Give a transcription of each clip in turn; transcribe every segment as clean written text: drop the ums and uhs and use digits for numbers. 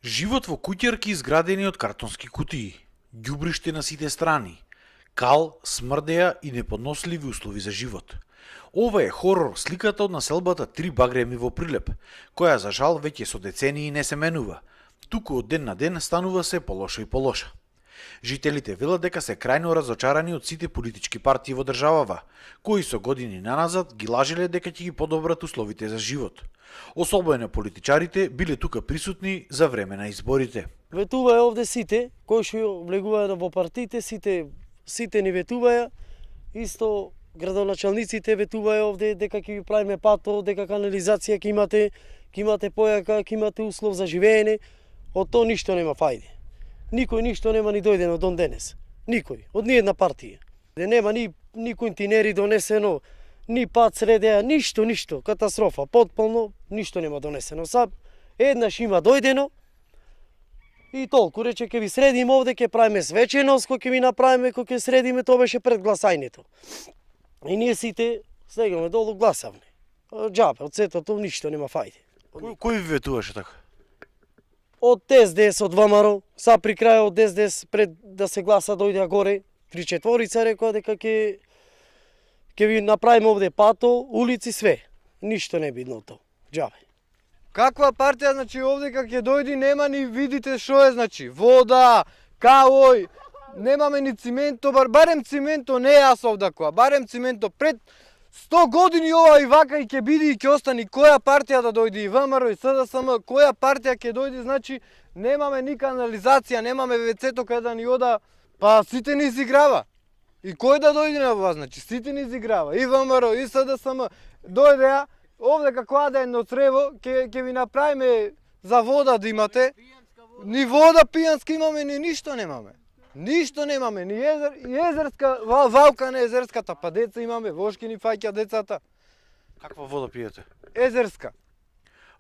Живот во куќарки изградени од картонски кутии, ѓубриште на сите страни, кал, смрдеа и неподносливи услови за живот. Ова е хорор сликата од населбата Три багреми во Прилеп, која за жал веќе со децении не се менува, туку од ден на ден станува се полоша и полоша. Жителите велат дека се крајно разочарани од сите политички партии во државава, кои со години наназад ги лажеле дека ќе ги подобрат условите за живот. Особено политичарите биле тука присутни за време на изборите. Ветуваја овде сите, кои што влегуваја во партиите, сите ни ветуваја. Исто градоначалниците ветуваја овде дека ќе ви правиме пато, дека канализација ќе имате појака, ќе имате услов за живеење. Од тоа ништо нема фајде. Никој ништо нема ни дојдено до денес. Никој, од ниедна партија. Нема ни континери донесено, ни пат средеа, ништо, катастрофа, потполно, ништо нема донесено. Сад еднаш има дојдено и толку рече ќе ви средиме овде, ќе правиме свеченост, кој ќе ви направиме, кој ќе средиме, тоа беше пред гласањето. И ние сите слегаме долу гласавне. Џабе, од сето тоа ништо нема фајде. Кој ви ветуваше така? Од СДС, од ВМРО, са при крајот од СДС, пред да се гласа дојдеа горе, 3-4 рекоа дека ќе ви направиме овде пато, улици, све. Ништо не бидно тоа. Џабе. Каква партија, значи овде кога ќе дојди нема ни видите што е, значи вода, каој, немаме ни цименто, барем цименто не е асфалт, барем цименто пред 100 години ова и вака и ќе биде и ќе остане. Која партија да дојде, и ВМРО и СДСМ, која партија ќе дојде, значи немаме ни канализација, немаме вецето каде да ни ода, па сите ни изиграва. И кој да дојде на вас, значи сите ни изиграва, и ВМРО и СДСМ дојдеа овде како аде едно црево, ќе ви направиме за вода да имате. Ни вода пијанска имаме, ни ништо немаме. Ништо немаме, ни езерска, валка на езерската, па деца имаме, вошки ни фаќа децата. Каква вода пиете? Езерска.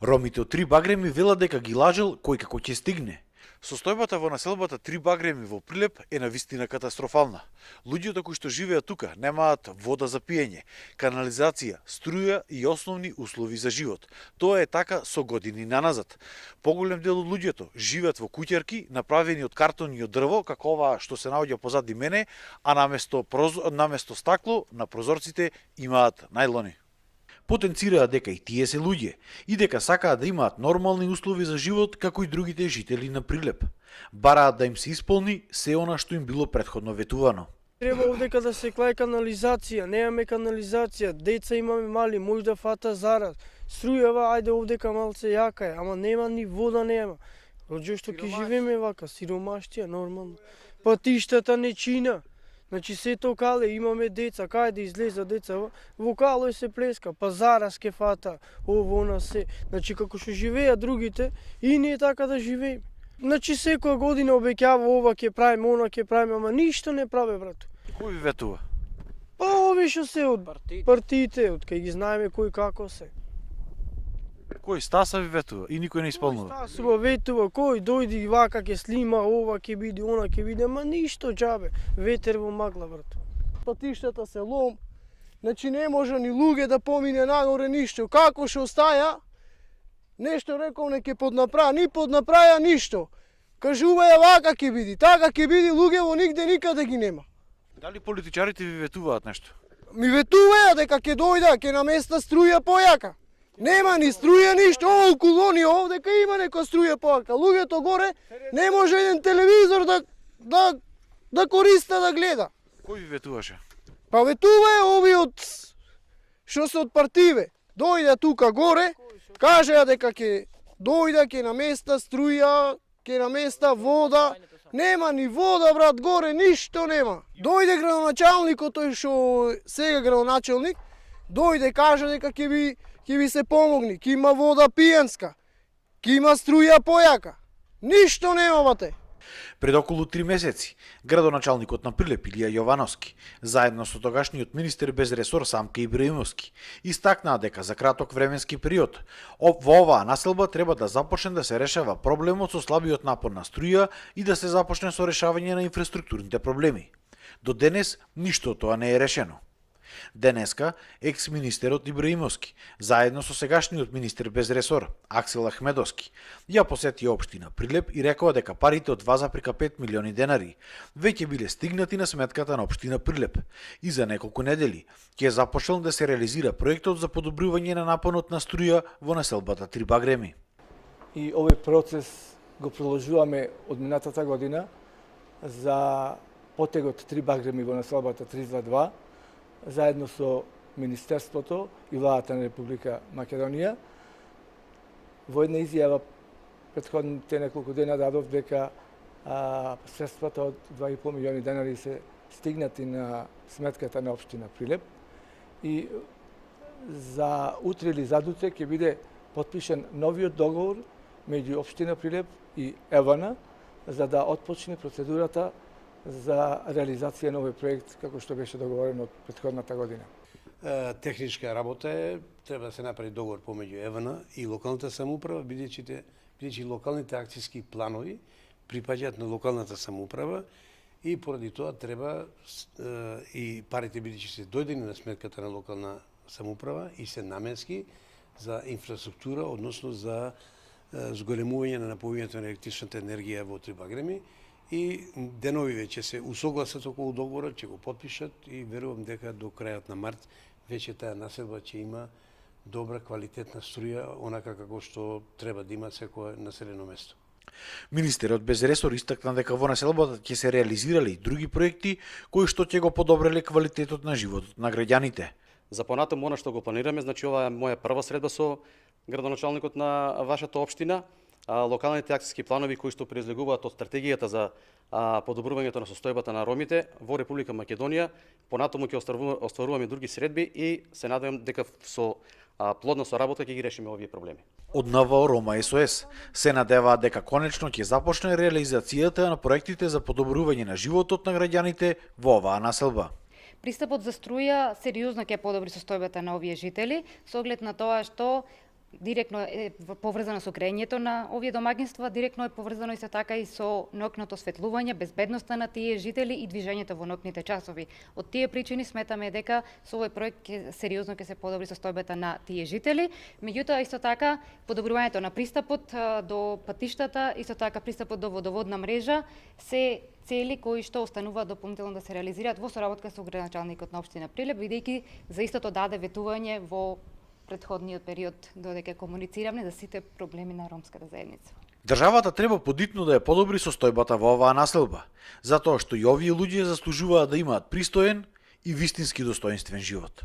Ромите од Три багреми велат дека ги лажел кој како ќе стигне. Состојбата во населбата Три багреми во Прилеп е навистина катастрофална. Луѓето кои што живеат тука немаат вода за пиење, канализација, струја и основни услови за живот. Тоа е така со години наназад. Поголем дел од луѓето живеат во куќарки направени од картон и од дрво, како ова што се наоѓа позади мене, а наместо стакло на прозорците имаат најлони. Потенцираат дека и тие се луѓе и дека сакаат да имаат нормални услови за живот како и другите жители на Прилеп. Бараат да им се исполни се она што им било претходно ветувано. Треба овдека да се клај канализација, немаме канализација, деца имаме мали, може да фата зараз. Струјава, ајде овдека малце јака е, ама нема ни вода нема. Роđe што ќе живееме вака, сиромаштија, нормално. Патиштата не чина. Значи сето кале, имаме деца, кај да излеза деца, во кало се плеска, па зараз ке фата, ово, она се. Значи како што живеат другите, и ние така да живееме. Значи секоја година обеќава ова ќе правиме, она ќе правиме, ама ништо не праве, брато. Кој ви ветува? Па овие што се од партиите, од кај ги знаеме кој како се. Кој Стаса ви ветува и никој не исполнува? Стасува ветува, кој дојди и вака ќе слима, ова ќе биде, она ќе биде, ама ништо џабе, ветер во магла, брато. Патиштата се лом, значи не може ни луѓе да помине нагоре ништо. Како што остаја, нешто рекол не ќе поднаправа, ни поднаправа ништо. Кажуваја вака ќе биде, така ќе биде, луѓе во нигде никаде ги нема. Дали политичарите ви ветуваат нешто? Ми ветуваја дека ќе дојда, ќе наместа струја појака. Нема ни струја ништо, ово колони овдека има нека струја појака. Луѓето горе не може еден телевизор да користа да гледа. Кој ви ветуваше? Па ветуваја ови од што се од партиве. Дојде тука горе, кажеа дека ќе дојде, ќе наместа струја, ќе наместа вода. Нема ни вода, брат, горе ништо нема. Дојде градоначалникот, тој што сега градоначалник, дојде кажа дека ќе ви се помогни, ќе има вода пијанска, ќе има струја појака. Ништо нема, бате. Пред околу 3 месеци, градоначалникот на Прилеп Илија Јовановски, заедно со тогашниот министер без ресор Самка Ибраимовски, истакнаа дека за краток временски период во оваа населба треба да започне да се решава проблемот со слабиот напор на струја и да се започне со решавање на инфраструктурните проблеми. До денес ништо тоа не е решено. Денеска, екс-министерот Ибраимовски, заедно со сегашниот министер без ресор, Аксел Ахмедовски, ја посети општина Прилеп и рекоа дека парите од 2,5 милиони денари веќе биле стигнати на сметката на општина Прилеп и за неколку недели ќе започнал да се реализира проектот за подобрување на напонот на струја во населбата Три Багреми. И овој процес го продолжуваме од минатата година за потегот Три Багреми во населбата 322, заедно со Министерството и Владата на Република Македонија. Во една изјава претходните неколку дена дадов дека средствата од 2,5 милиони денари се стигнати на сметката на општина Прилеп и за утре или задутре ќе биде потпишан новиот договор меѓу општина Прилеп и Евана за да отпочне процедурата за реализација на овој проект како што беше договорено од претходната година. Техничка работа треба да се направи договор помеѓу ЕВН и локалната самоуправа, бидејќи локалните акциски планови припаѓаат на локалната самоуправа и поради тоа треба и парите бидејќи се дојдени на сметката на локална самоуправа и се наменски за инфраструктура, односно за зголемување на напојувањето на електричната енергија во Три Багреми и денови веќе се усогласат околу договорот, ќе го потпишат и верувам дека до крајот на март веќе таа населба ќе има добра квалитетна струја, онака како што треба да има секое населено место. Министерот без ресор истакна дека во населбата ќе се реализирали и други проекти кои што ќе го подобреле квалитетот на животот на граѓаните. За понатаму она што го планираме, значи ова е моја прва средба со градоначалникот на вашата општина. Локалните акциски планови кои што произлегуваат од стратегијата за подобрувањето на состојбата на ромите во Република Македонија, понатаму ќе остваруваме други средби и се надевам дека со плодна соработка ќе ги решиме овие проблеми. Од НВО Рома СОС се надеваат дека конечно ќе започне реализацијата на проектите за подобрување на животот на граѓаните во оваа населба. Пристапот за струја сериозно ќе подобри состојбата на овие жители, со оглед на тоа што директно е поврзано со грејењето на овие домаќинства, директно е поврзано исто така и со ноќното осветлување, безбедноста на тие жители и движењето во ноќните часови. Од тие причини сметаме дека со овој проект сериозно ќе се подобри состојбата на тие жители. Меѓутоа исто така подобрувањето на пристапот до патиштата, исто така пристапот до водоводна мрежа се цели кои што остануваат дополнително да се реализираат во соработка со градоначалникот на општина Прилеп, бидејќи за истото даде ветување во претходниот период додека комунициравме за сите проблеми на ромската заедница. Државата треба подитно да ја подобри состојбата во оваа населба, затоа што и овие луѓе заслужуваат да имаат пристоен и вистински достоинствен живот.